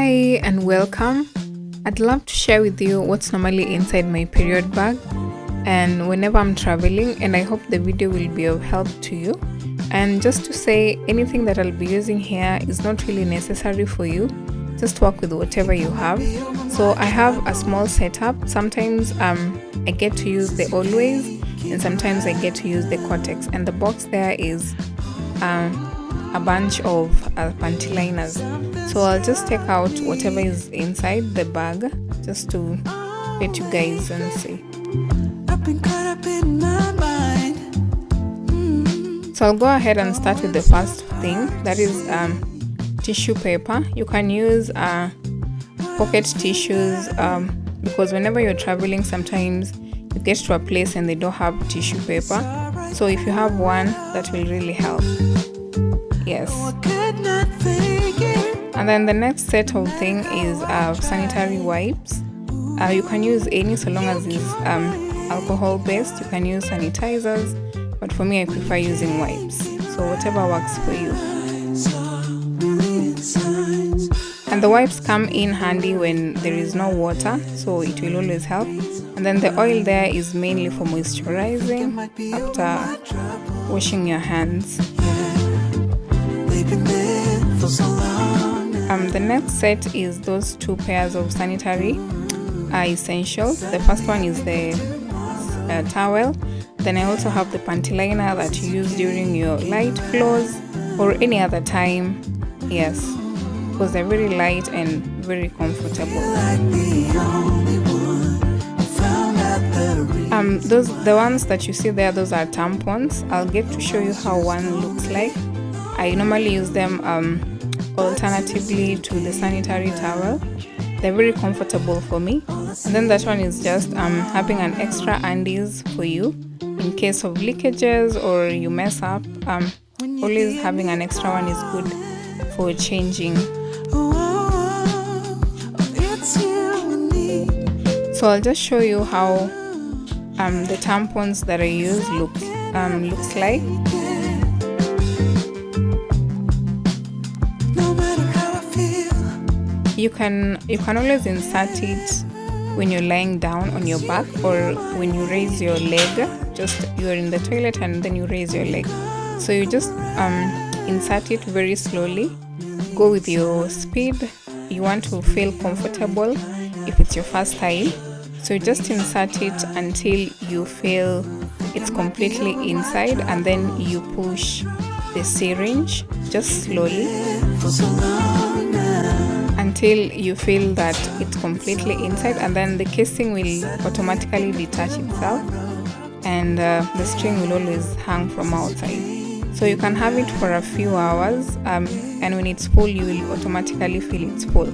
Hi and welcome. I'd love to share with you what's normally inside my period bag and whenever I'm traveling, and I hope the video will be of help to you. And just to say, anything that I'll be using here is not really necessary for you. Just work with whatever you have. So I have a small setup. Sometimes I get to use the Always and sometimes I get to use the Cortex, and the box there is a bunch of panty liners. So I'll just take out whatever is inside the bag just to let you guys and see. So I'll go ahead and start with the first thing, that is tissue paper. You can use pocket tissues because whenever you're traveling, sometimes you get to a place and they don't have tissue paper. So if you have one, that will really help. Yes. And then the next set of thing is sanitary wipes. You can use any, so long as it's alcohol based. You can use sanitizers, but for me I prefer using wipes, so whatever works for you. And the wipes come in handy when there is no water, so it will always help. And then the oil there is mainly for moisturizing after washing your hands. The next set is those two pairs of sanitary essentials. The first one is the towel. Then I also have the panty liner that you use during your light flows or any other time. Yes, because they're very light and very comfortable. The ones that you see there, those are tampons. I'll get to show you how one looks like. I normally use them alternatively to the sanitary towel. They're very comfortable for me. And then that one is just having an extra undies for you in case of leakages or you mess up. Always having an extra one is good for changing. So I'll just show you how the tampons that I use looks like. You can always insert it when you're lying down on your back or when you raise your leg. Just you're in the toilet and then you raise your leg. So you just insert it very slowly. Go with your speed. You want to feel comfortable if it's your first time. So you just insert it until you feel it's completely inside, and then you push the syringe just slowly until you feel that it's completely inside, and then the casing will automatically detach itself and the string will always hang from outside. So you can have it for a few hours and when it's full you will automatically feel it's full.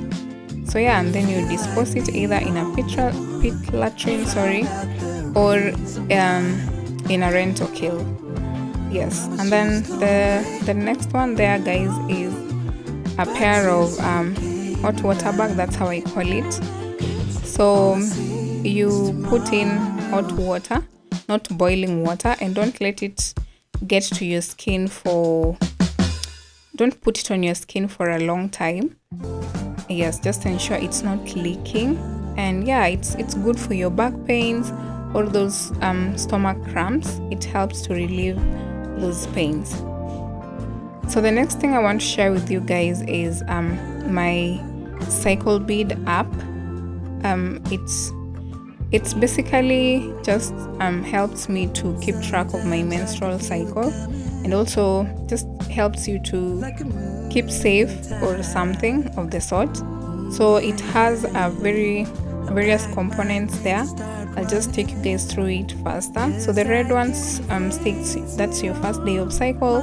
So yeah, and then you dispose it either in a pit latrine, or in a rent-a-kill. Yes, and then the next one there, guys, is a pair of hot water bag. That's how I call it. So you put in hot water, not boiling water, and don't let it get to your skin don't put it on your skin for a long time. Yes, just ensure it's not leaking. And yeah, it's good for your back pains or those stomach cramps. It helps to relieve those pains. So the next thing I want to share with you guys is my cycle bead app. It's basically just helps me to keep track of my menstrual cycle, and also just helps you to keep safe or something of the sort. So it has various components there. I'll just take you guys through it faster. So the red ones states that's your first day of cycle.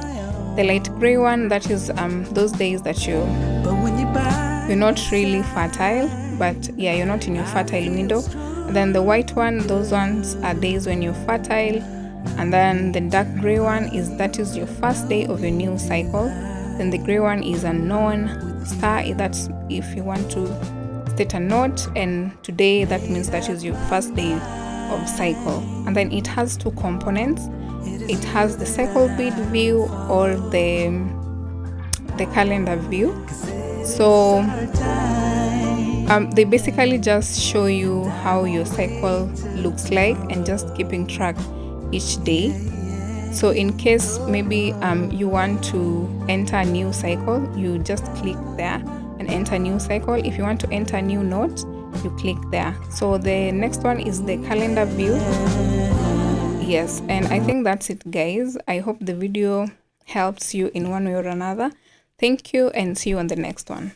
The light gray one, that is those days that you're not really fertile, but yeah, you're not in your fertile window. And then the white one, those ones are days when you're fertile. And then the dark gray one that is your first day of your new cycle. Then the gray one is a non-star. That's if you want to state a note, and today that means that is your first day of cycle. And then it has two components. It has the cycle bead view or the calendar view. So They basically just show you how your cycle looks like and just keeping track each day. So in case maybe you want to enter a new cycle, you just click there and enter new cycle. If you want to enter a new note, you click there. So the next one is the calendar view. Yes, and I think that's it, guys. I hope the video helps you in one way or another. Thank you and see you on the next one.